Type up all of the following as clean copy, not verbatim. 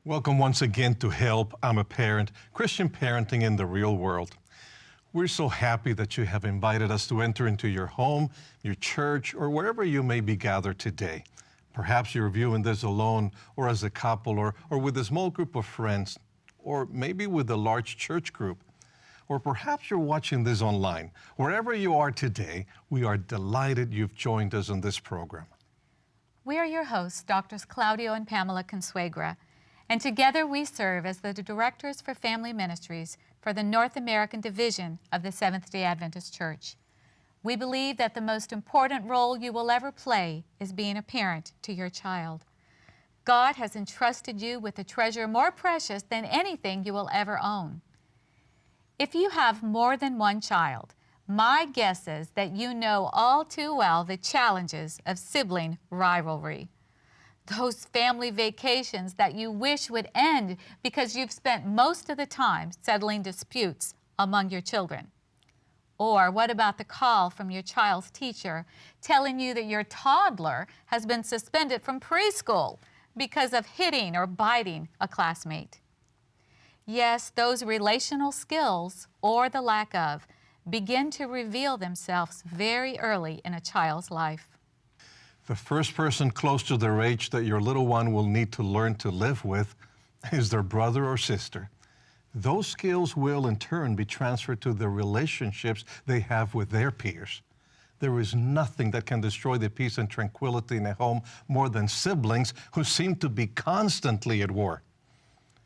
Welcome once again to Help, I'm a Parent, Christian Parenting in the Real World. We're so happy that you have invited us to enter into your home, your church, or wherever you may be gathered today. Perhaps you're viewing this alone, or as a couple, or with a small group of friends, or maybe with a large church group. Or perhaps you're watching this online. Wherever you are today, we are delighted you've joined us on this program. We are your hosts, Drs. Claudio and Pamela Consuegra, and together we serve as the Directors for Family Ministries for the North American Division of the Seventh-day Adventist Church. We believe that the most important role you will ever play is being a parent to your child. God has entrusted you with a treasure more precious than anything you will ever own. If you have more than one child, my guess is that you know all too well the challenges of sibling rivalry. Those family vacations that you wish would end because you've spent most of the time settling disputes among your children. Or what about the call from your child's teacher telling you that your toddler has been suspended from preschool because of hitting or biting a classmate? Yes, those relational skills, or the lack of, begin to reveal themselves very early in a child's life. The first person close to their age that your little one will need to learn to live with is their brother or sister. Those skills will in turn be transferred to the relationships they have with their peers. There is nothing that can destroy the peace and tranquility in a home more than siblings who seem to be constantly at war.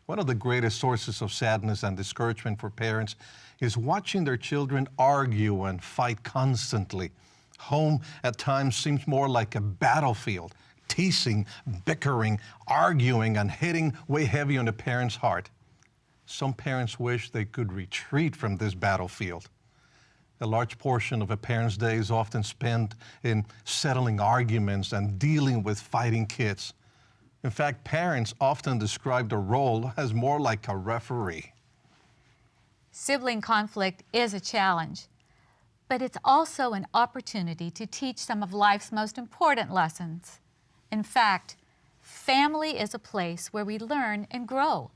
One of the greatest sources of sadness and discouragement for parents is watching their children argue and fight constantly. Home at times seems more like a battlefield, teasing, bickering, arguing, and hitting way heavy on the parent's heart. Some parents wish they could retreat from this battlefield. A large portion of a parent's day is often spent in settling arguments and dealing with fighting kids. In fact, parents often describe the role as more like a referee. Sibling conflict is a challenge, but it's also an opportunity to teach some of life's most important lessons. In fact, family is a place where we learn and grow.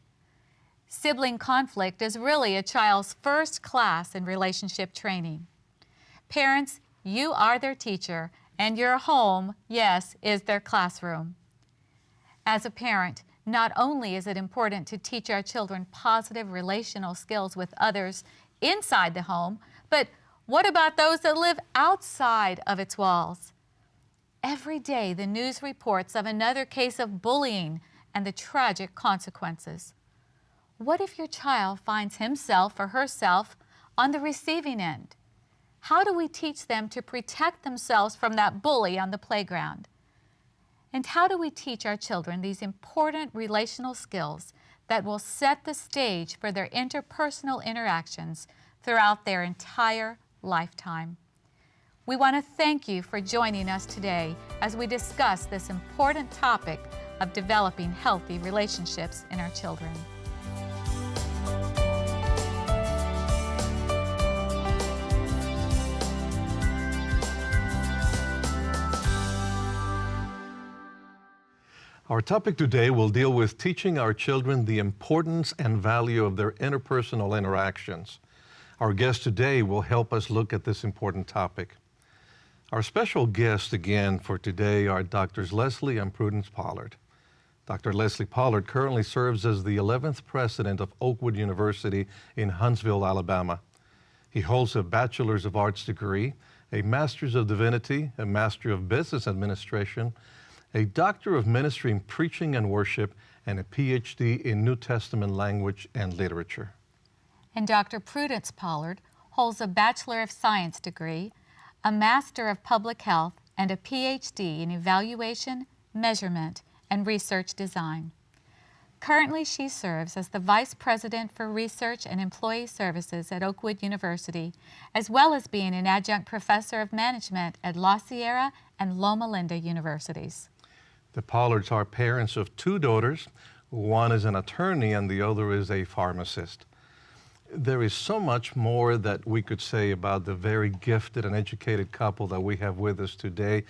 Sibling conflict is really a child's first class in relationship training. Parents, you are their teacher, and your home, yes, is their classroom. As a parent, not only is it important to teach our children positive relational skills with others inside the home, but what about those that live outside of its walls? Every day, the news reports of another case of bullying and the tragic consequences. What if your child finds himself or herself on the receiving end? How do we teach them to protect themselves from that bully on the playground? And how do we teach our children these important relational skills that will set the stage for their interpersonal interactions throughout their entire lifetime? We want to thank you for joining us today as we discuss this important topic of developing healthy relationships in our children. Our topic today will deal with teaching our children the importance and value of their interpersonal interactions. Our guest today will help us look at this important topic. Our special guests again for today are Drs. Leslie and Prudence Pollard. Dr. Leslie Pollard currently serves as the 11th president of Oakwood University in Huntsville, Alabama. He holds a Bachelor's of Arts degree, a Master's of Divinity, a Master of Business Administration, a Doctor of Ministry in Preaching and Worship, and a PhD in New Testament Language and Literature. And Dr. Prudence Pollard holds a Bachelor of Science degree, a Master of Public Health, and a PhD in Evaluation, Measurement, and Research Design. Currently, she serves as the Vice President for Research and Employee Services at Oakwood University, as well as being an Adjunct Professor of Management at La Sierra and Loma Linda Universities. The Pollards are parents of two daughters. One is an attorney and the other is a pharmacist. There is so much more that we could say about the very gifted and educated couple that we have with us today,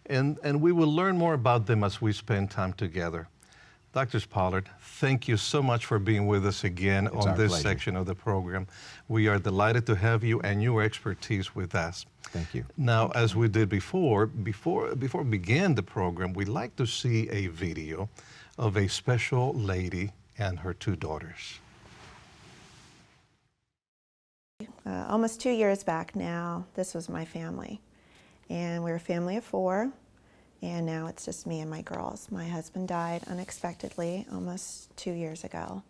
and we will learn more about them as we spend time together. Dr. Pollard, thank you so much for being with us again It's on our this pleasure. section of the program. We are delighted to have you and your expertise with us. Thank you. Now, as we did before we began the program, we'd like to see a video of a special lady and her two daughters. Almost 2 years back now, this was my family. And we were a family of 4, and now it's just me and my girls. My husband died unexpectedly almost 2 years ago.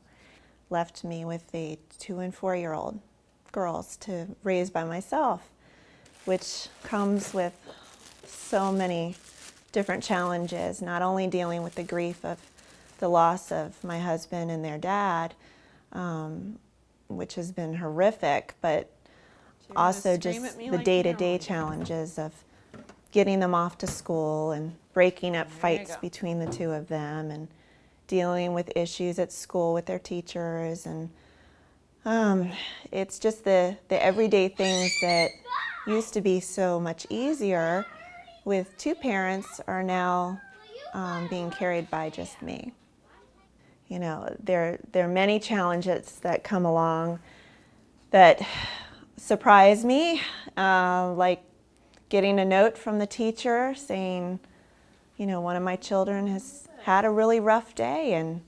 Left me with a 2- and 4-year-old girls to raise by myself, which comes with so many different challenges, not only dealing with the grief of the loss of my husband and their dad, which has been horrific, but also just the day-to-day challenges of getting them off to school and breaking up fights between the two of them and dealing with issues at school with their teachers. And it's just the everyday things that used to be so much easier with 2 parents are now being carried by just me. You know, there are many challenges that come along that surprise me, like getting a note from the teacher saying, you know, one of my children has had a really rough day and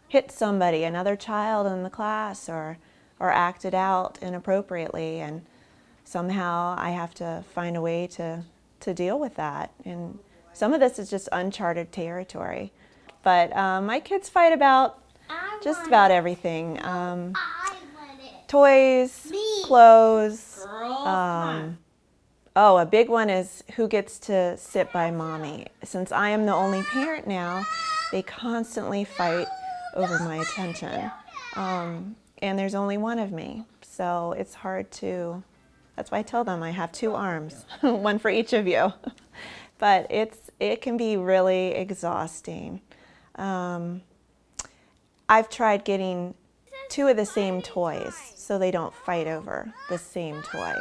hit somebody, another child in the class, or acted out inappropriately, and somehow I have to find a way to deal with that. And some of this is just uncharted territory. But my kids fight about just about everything. Toys, clothes. Oh, a big one is who gets to sit by mommy. Since I am the only parent now, they constantly fight over my attention. And there's only one of me, so it's hard to, that's why I tell them I have 2 arms, one for each of you. But it can be really exhausting. I've tried getting 2 of the same toys so they don't fight over the same toy.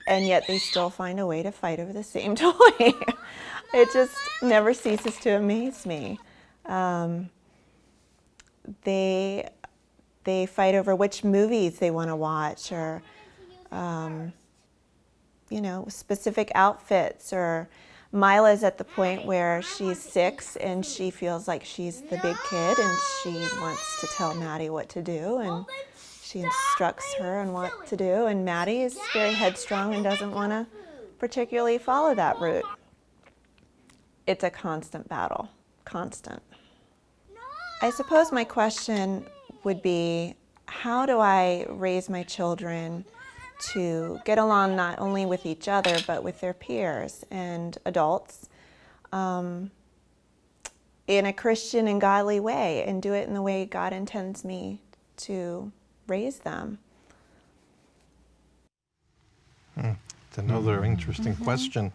And yet they still find a way to fight over the same toy. It just never ceases to amaze me. They fight over which movies they want to watch, or you know, specific outfits. Or Mila's at the point where she's 6 and she feels like she's the big kid and she wants to tell Maddie what to do, and she instructs her on what to do, and Maddie is very headstrong and doesn't want to particularly follow that route. It's a constant battle, constant. I suppose my question would be, how do I raise my children to get along not only with each other, but with their peers and adults in a Christian and godly way, and do it in the way God intends me to raise them? It's another interesting question.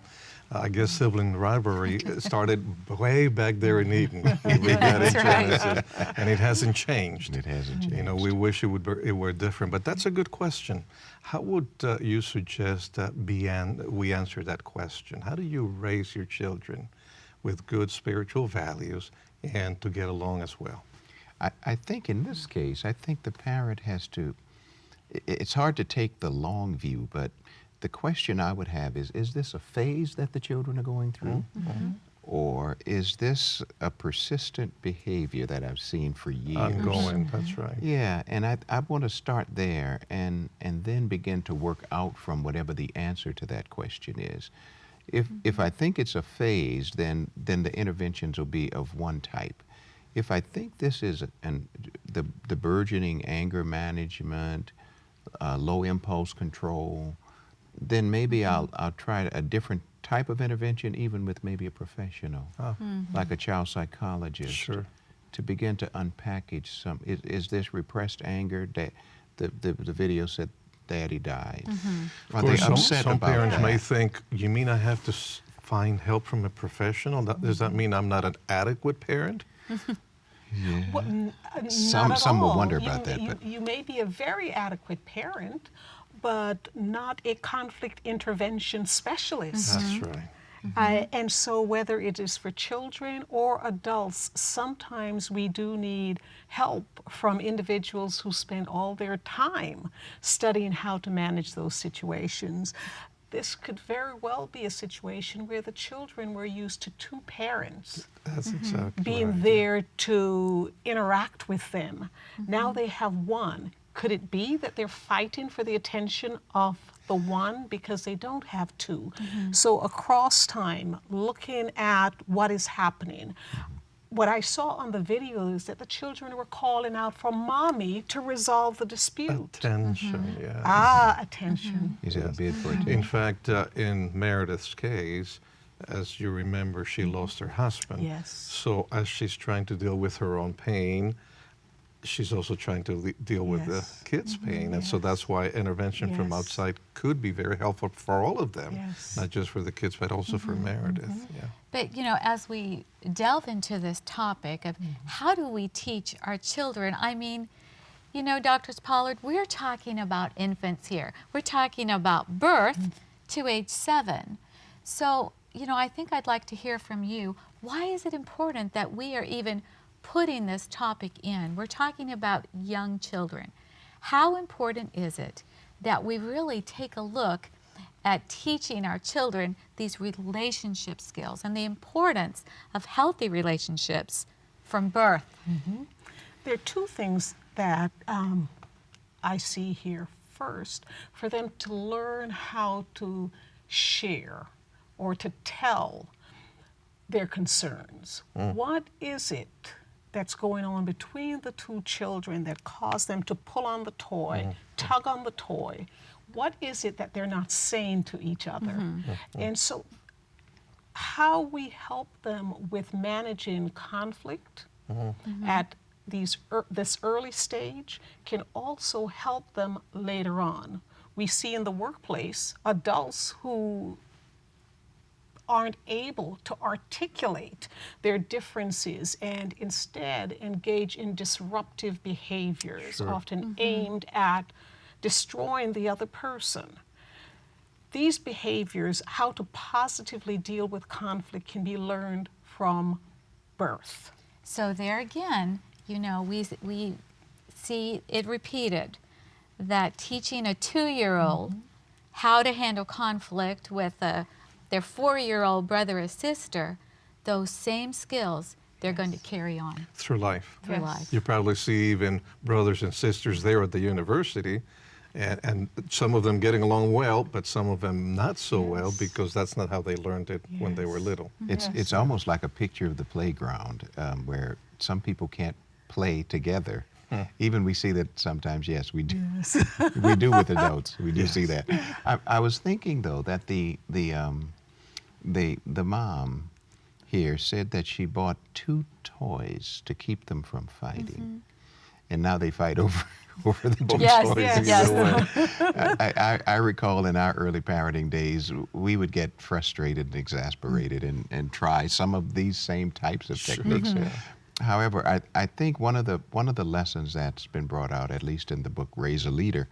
I guess sibling rivalry started way back there in Eden. We read that in Genesis, and it hasn't changed. It hasn't changed. You know, we wish it were different, but that's a good question. How would you suggest that we answer that question? How do you raise your children with good spiritual values and to get along as well? I think in this case, I think the parent has to, it's hard to take the long view, but the question I would have is this a phase that the children are going through? Mm-hmm. Or is this a persistent behavior that I've seen for years? Ongoing, that's right. Yeah, and I want to start there and then begin to work out from whatever the answer to that question is. If I think it's a phase, then the interventions will be of one type. If I think this is the burgeoning anger management, low impulse control, then maybe I'll try a different type of intervention, even with maybe a professional, like a child psychologist, Sure. to begin to unpackage some. Is this repressed anger? That the video said Daddy died. Of Are course, they upset some about parents that? may think, you mean I have to find help from a professional? Does that mean I'm not an adequate parent? Yeah. Well, Some not at will all. wonder about that, but You may be a very adequate parent, but not a conflict intervention specialist. That's right. And so whether it is for children or adults, sometimes we do need help from individuals who spend all their time studying how to manage those situations. This could very well be a situation where the children were used to two parents That's exactly being right. there to interact with them. Now they have one. Could it be that they're fighting for the attention of the one because they don't have two? So across time, looking at what is happening, what I saw on the video is that the children were calling out for mommy to resolve the dispute. Attention, yes. Attention. Is it a bid for attention? In fact, in Meredith's case, as you remember, she lost her husband. Yes. So as she's trying to deal with her own pain, she's also trying to deal with the Yes. kids' pain. And so that's why intervention from Yes. outside could be very helpful for all of them, Yes. not just for the kids, but also for Meredith. Yeah. But, you know, as we delve into this topic of how do we teach our children, I mean, you know, Dr. Pollard, we're talking about infants here. We're talking about birth to age 7. So, you know, I think I'd like to hear from you. Why is it important that we are even putting this topic in? We're talking about young children. How important is it that we really take a look at teaching our children these relationship skills and the importance of healthy relationships from birth? There are two things that I see here. First, for them to learn how to share or to tell their concerns. What is it that's going on between the two children that cause them to pull on the toy, tug on the toy? What is it that they're not saying to each other? And so how we help them with managing conflict at this early stage can also help them later on. We see in the workplace adults who aren't able to articulate their differences and instead engage in disruptive behaviors, often aimed at destroying the other person. These behaviors, how to positively deal with conflict, can be learned from birth. So there again, you know, we see it repeated, that teaching a 2-year-old how to handle conflict with their 4-year-old brother or sister, those same skills they're going to carry on Through life. through Yes. life. You probably see even brothers and sisters there at the university, and some of them getting along well, but some of them not so well because that's not how they learned it when they were little. It's almost like a picture of the playground where some people can't play together. Even we see that sometimes, yes, we do. We do with adults. We do see that. I was thinking though that the mom here said that she bought 2 toys to keep them from fighting, and now they fight over the both Yes, toys. yes, either way. I recall in our early parenting days, we would get frustrated and exasperated and try some of these same types of techniques. However, I think one of the lessons that's been brought out, at least in the book Raise a Leader,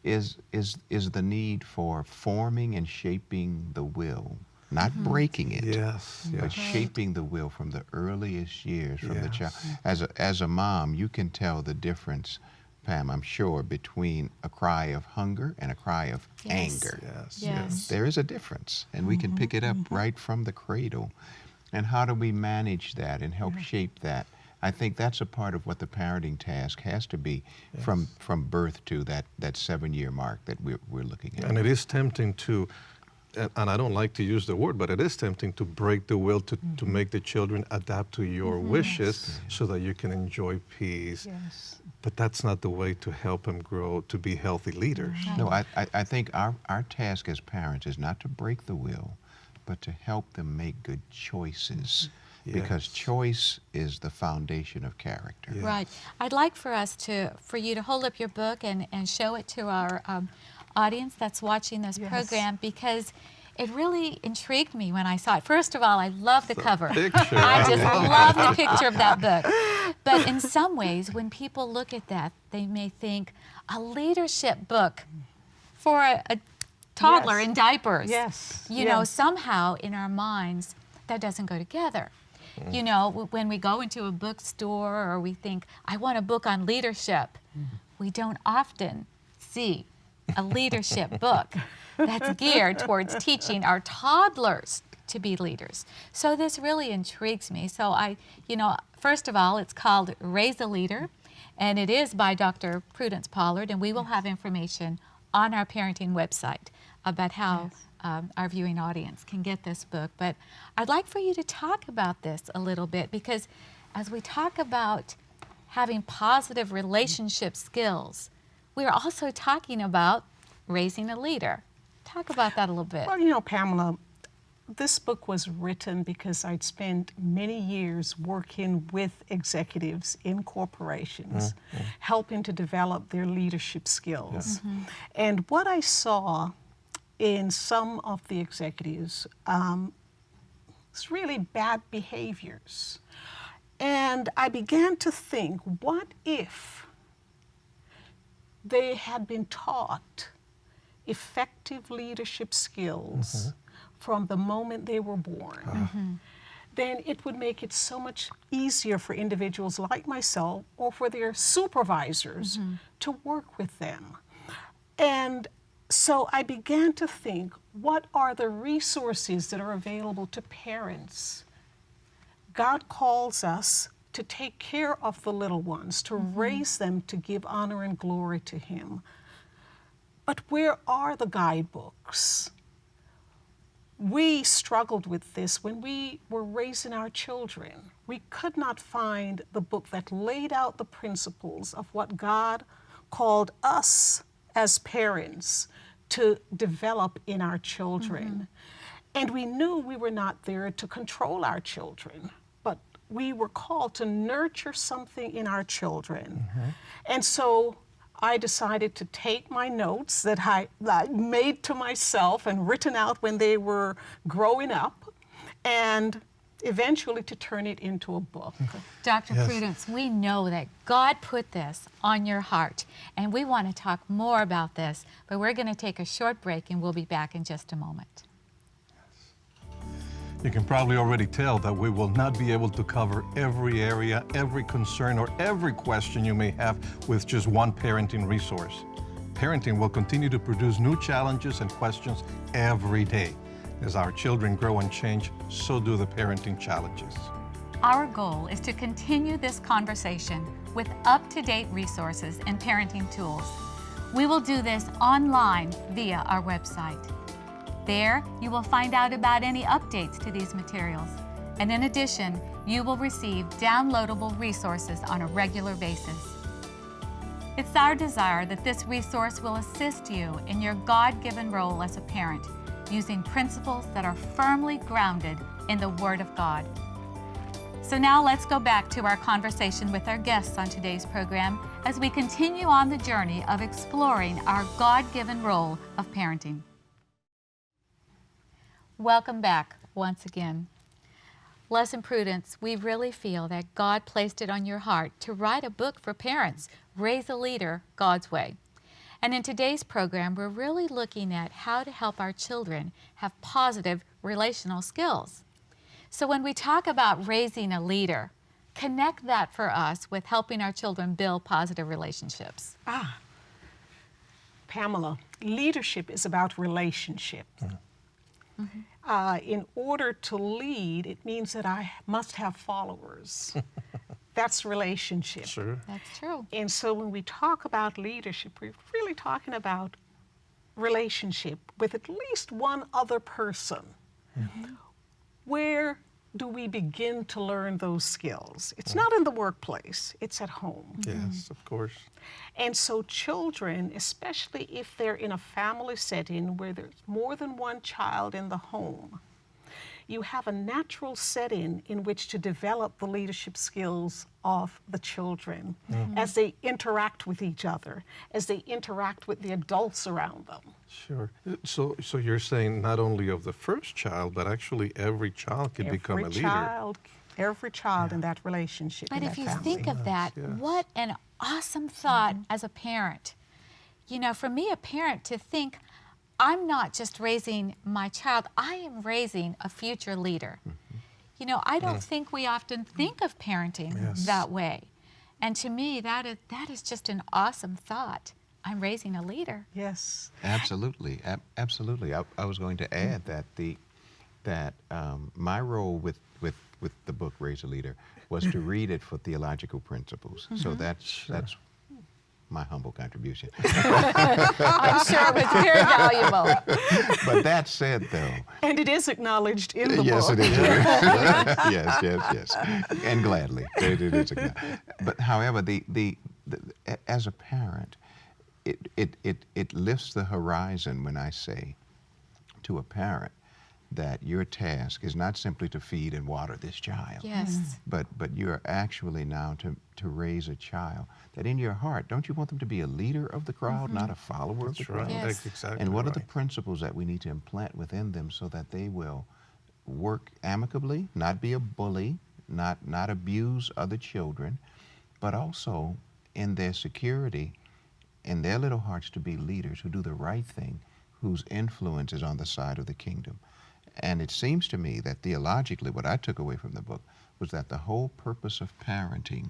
is the need for forming and shaping the will, not breaking it, Yes, but yes. shaping the will from the earliest years from the child. As a mom, you can tell the difference, Pam, I'm sure, between a cry of hunger and a cry of anger. Yes, Yes. There is a difference, and we can pick it up right from the cradle. And how do we manage that and help shape that? I think that's a part of what the parenting task has to be from birth to that 7-year mark that we're looking at. And it is tempting to, and I don't like to use the word, but it is tempting to break the will to make the children adapt to your wishes so that you can enjoy peace. Yes. But that's not the way to help them grow to be healthy leaders. No, I think our task as parents is not to break the will, but to help them make good choices. Because Yes. choice is the foundation of character. Yeah. Right. I'd like for you to hold up your book and show it to our audience that's watching this program, because it really intrigued me when I saw it. First of all, I love the cover. Picture. I just love the picture of that book. But in some ways, when people look at that, they may think a leadership book for a toddler Yes. in diapers. Yes, You know, yes. somehow in our minds, that doesn't go together. You know, when we go into a bookstore or we think, I want a book on leadership, we don't often see a leadership book that's geared towards teaching our toddlers to be leaders. So this really intrigues me. So first of all, it's called Raise a Leader, and it is by Dr. Prudence Pollard, and we will have information on our parenting website about how our viewing audience can get this book. But I'd like for you to talk about this a little bit, because as we talk about having positive relationship skills, we're also talking about raising a leader. Talk about that a little bit. Well, you know, Pamela, this book was written because I'd spent many years working with executives in corporations, helping to develop their leadership skills. And what I saw in some of the executives was really bad behaviors. And I began to think, what if they had been taught effective leadership skills from the moment they were born? Then it would make it so much easier for individuals like myself or for their supervisors to work with them. And so I began to think, what are the resources that are available to parents? God calls us to take care of the little ones, to raise them, to give honor and glory to Him. But where are the guidebooks? We struggled with this when we were raising our children. We could not find the book that laid out the principles of what God called us as parents to develop in our children. And we knew we were not there to control our children, but we were called to nurture something in our children. And so I decided to take my notes that I made to myself and written out when they were growing up, and eventually to turn it into a book. Dr. Prudence, we know that God put this on your heart, and we want to talk more about this, but we're going to take a short break and we'll be back in just a moment. You can probably already tell that we will not be able to cover every area, every concern, or every question you may have with just one parenting resource. Parenting will continue to produce new challenges and questions every day. As our children grow and change, so do the parenting challenges. Our goal is to continue this conversation with up-to-date resources and parenting tools. We will do this online via our website. There, you will find out about any updates to these materials. And in addition, you will receive downloadable resources on a regular basis. It's our desire that this resource will assist you in your God-given role as a parent, using principles that are firmly grounded in the Word of God. So now let's go back to our conversation with our guests on today's program as we continue on the journey of exploring our God-given role of parenting. Welcome back once again. Les and Prudence, we really feel that God placed it on your heart to write a book for parents, Raise a Leader God's Way. And in today's program, we're really looking at how to help our children have positive relational skills. So when we talk about raising a leader, connect that for us with helping our children build positive relationships. Pamela, leadership is about relationship. In order to lead, it means that I must have followers. That's relationship. Sure. That's true. And so when we talk about leadership, we're really talking about relationship with at least one other person. Where do we begin to learn those skills? It's not in the workplace, it's at home. Yes, of course. And so children, especially if they're in a family setting where there's more than one child in the home, you have a natural setting in which to develop the leadership skills of the children as they interact with each other, as they interact with the adults around them. Sure. So you're saying not only of the first child, but actually every child can become a leader. Every child in that relationship. But in if that you family. think of that, Yes. what an awesome thought as a parent. You know, for me, a parent, to think, I'm not just raising my child, I am raising a future leader. You know, I don't think we often think of parenting Yes. that way. And to me, that is just an awesome thought. I'm raising a leader. Yes. Absolutely, absolutely. I was going to add that my role with the book Raise a Leader was to read it for theological principles. So that's my humble contribution. I'm sure it was very valuable. But that said, though, And it is acknowledged in the yes, book. it is. yes, and gladly it is acknowledged. But however, the as a parent, it lifts the horizon when I say to a parent that your task is not simply to feed and water this child, Yes. but you're actually now to raise a child that in your heart, don't you want them to be a leader of the crowd, not a follower of the That's right. crowd? Yes. That's exactly And what are right. the principles that we need to implant within them so that they will work amicably, not be a bully, not abuse other children, but also in their security, in their little hearts to be leaders who do the right thing, whose influence is on the side of the kingdom. And it seems to me that theologically, what I took away from the book was that the whole purpose of parenting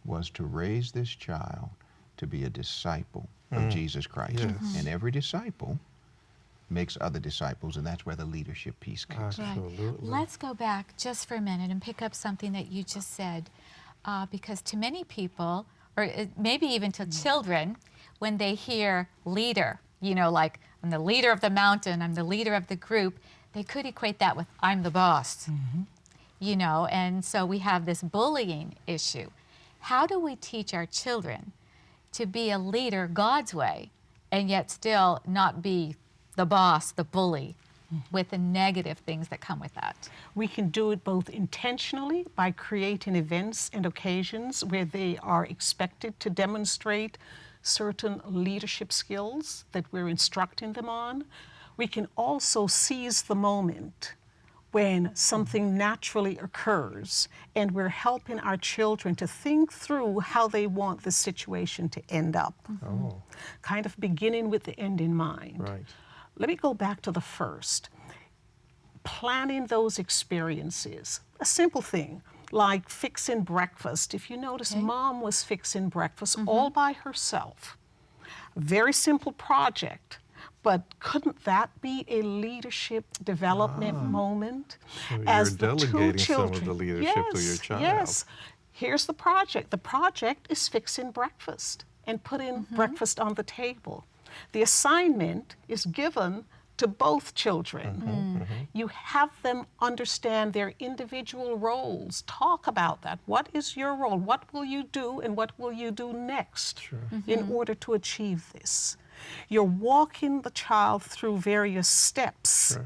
was to raise this child to be a disciple of Jesus Christ. Yes. And every disciple makes other disciples, and that's where the leadership piece comes in. Right. Absolutely. Let's go back just for a minute and pick up something that you just said, because to many people, or maybe even to children, when they hear leader, you know, like I'm the leader of the mountain, I'm the leader of the group, they could equate that with I'm the boss, you know, and so we have this bullying issue. How do we teach our children to be a leader God's way and yet still not be the boss, the bully, with the negative things that come with that? We can do it both intentionally by creating events and occasions where they are expected to demonstrate certain leadership skills that we're instructing them on. We can also seize the moment when something naturally occurs and we're helping our children to think through how they want the situation to end up. Oh, Kind of beginning with the end in mind. right. Let me go back to the first. Planning those experiences. A simple thing like fixing breakfast. If you notice, Okay. Mom was fixing breakfast all by herself. Very simple project, but couldn't that be a leadership development moment? So you're As the two delegating some of children. the leadership to your child. Yes. Here's the project. The project is fixing breakfast and putting breakfast on the table. The assignment is given to both children. You have them understand their individual roles. Talk about that. What is your role? What will you do and what will you do next in order to achieve this? You're walking the child through various steps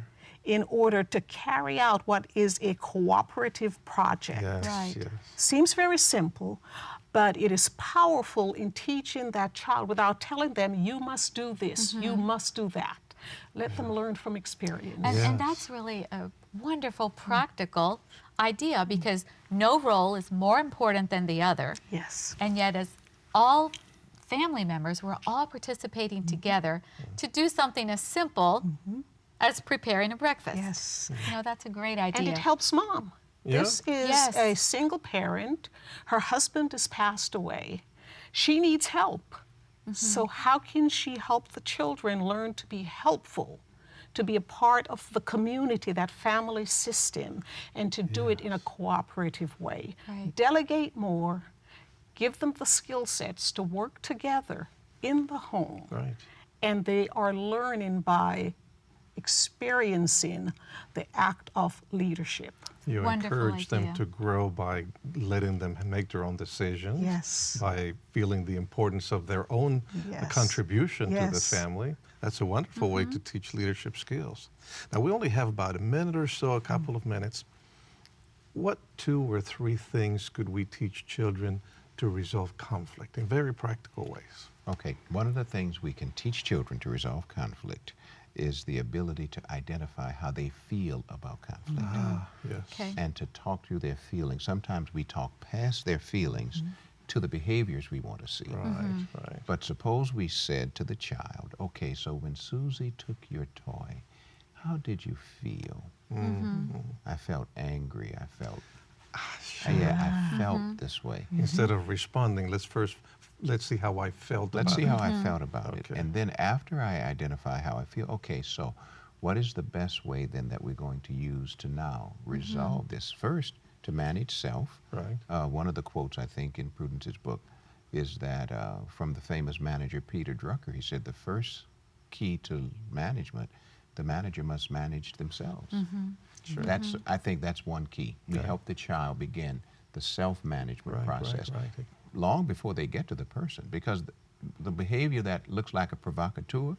in order to carry out what is a cooperative project. Yes, Right. yes. Seems very simple, but it is powerful in teaching that child without telling them, you must do this, you must do that. Let them learn from experience. And Yes. that's really a wonderful, practical idea, because no role is more important than the other. Yes. And yet, as all family members, we're all participating together to do something as simple as preparing a breakfast. Yes. You know, that's a great idea. And it helps Mom. Yeah. This is Yes. a single parent. Her husband has passed away. She needs help. So how can she help the children learn to be helpful, to be a part of the community, that family system, and to do it in a cooperative way? Right. Delegate more, give them the skill sets to work together in the home. Right. And they are learning by experiencing the act of leadership. You Wonderful encourage them idea. to grow by letting them make their own decisions. Yes. By feeling the importance of their own Yes. contribution to the Yes. family. That's a wonderful way to teach leadership skills. Now, we only have about a minute or so, a couple of minutes. What 2 or 3 things could we teach children to resolve conflict in very practical ways? Okay, one of the things we can teach children to resolve conflict is the ability to identify how they feel about conflict Ah, yes. Okay. and to talk through their feelings. Sometimes we talk past their feelings to the behaviors we want to see. Right, right. But suppose we said to the child, okay, so when Susie took your toy, how did you feel? I felt angry. I felt, I felt this way. Instead of responding, let's see how I felt Let's about see it. how I felt about it. Okay. And then after I identify how I feel, okay, so what is the best way then that we're going to use to now resolve this? First, to manage self. Right. One of the quotes, I think, in Prudence's book is that from the famous manager Peter Drucker, he said the first key to management, the manager must manage themselves. Sure. I think that's one key. We help the child begin the self-management Right, process right. long before they get to the person, because the behavior that looks like a provocateur,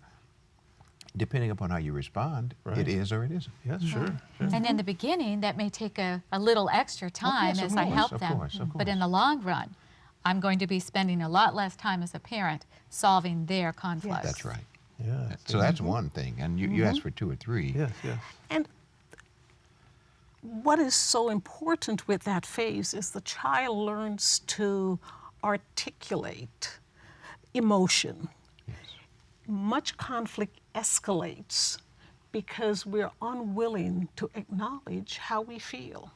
depending upon how you respond, Right. it is or it isn't. Yes, sure. And in the beginning, that may take a little extra time yes, of as I course, help of them. course, of But in course. the long run, I'm going to be spending a lot less time as a parent solving their conflicts. That's right. Yeah. So that's one thing. And you asked for 2 or 3. Yes, yes. And what is so important with that phase is the child learns to articulate emotion. Much conflict escalates because we're unwilling to acknowledge how we feel.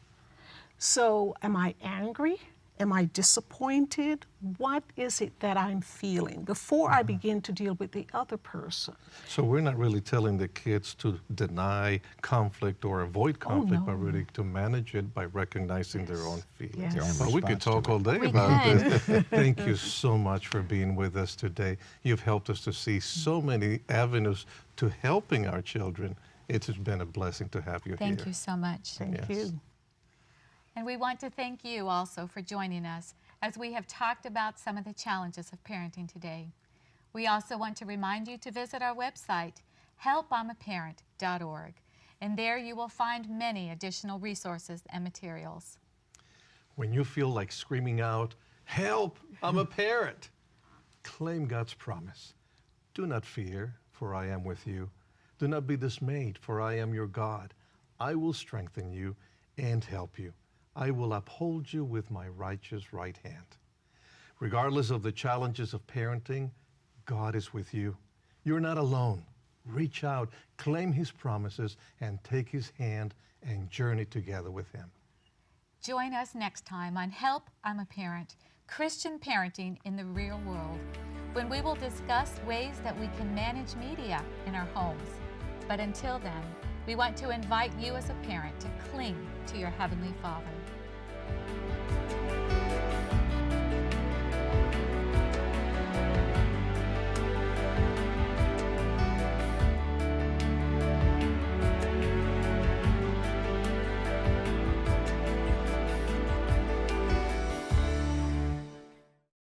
So, am I angry? Am I disappointed? What is it that I'm feeling before I begin to deal with the other person? So we're not really telling the kids to deny conflict or avoid conflict, but no. really to manage it by recognizing their own feelings. Yes. Their own Well, we could response talk to all day We about could. this. Thank you so much for being with us today. You've helped us to see so many avenues to helping our children. It's been a blessing to have you here. Thank you so much. Thank Yes. you. And we want to thank you also for joining us as we have talked about some of the challenges of parenting today. We also want to remind you to visit our website, helpimaparent.org, and there you will find many additional resources and materials. When you feel like screaming out, "Help, I'm a parent," claim God's promise. Do not fear, for I am with you. Do not be dismayed, for I am your God. I will strengthen you and help you. I will uphold you with my righteous right hand. Regardless of the challenges of parenting, God is with you. You're not alone. Reach out, claim His promises, and take His hand and journey together with Him. Join us next time on Help, I'm a Parent, Christian Parenting in the Real World, when we will discuss ways that we can manage media in our homes. But until then, we want to invite you as a parent to cling to your Heavenly Father.